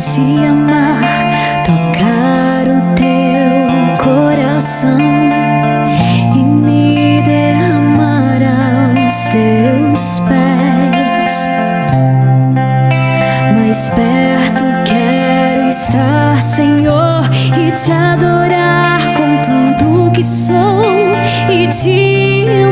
te amar, tocar o teu coração e me derramar aos teus pés. Mais perto quero estar, Senhor, e te adorar com tudo que sou e te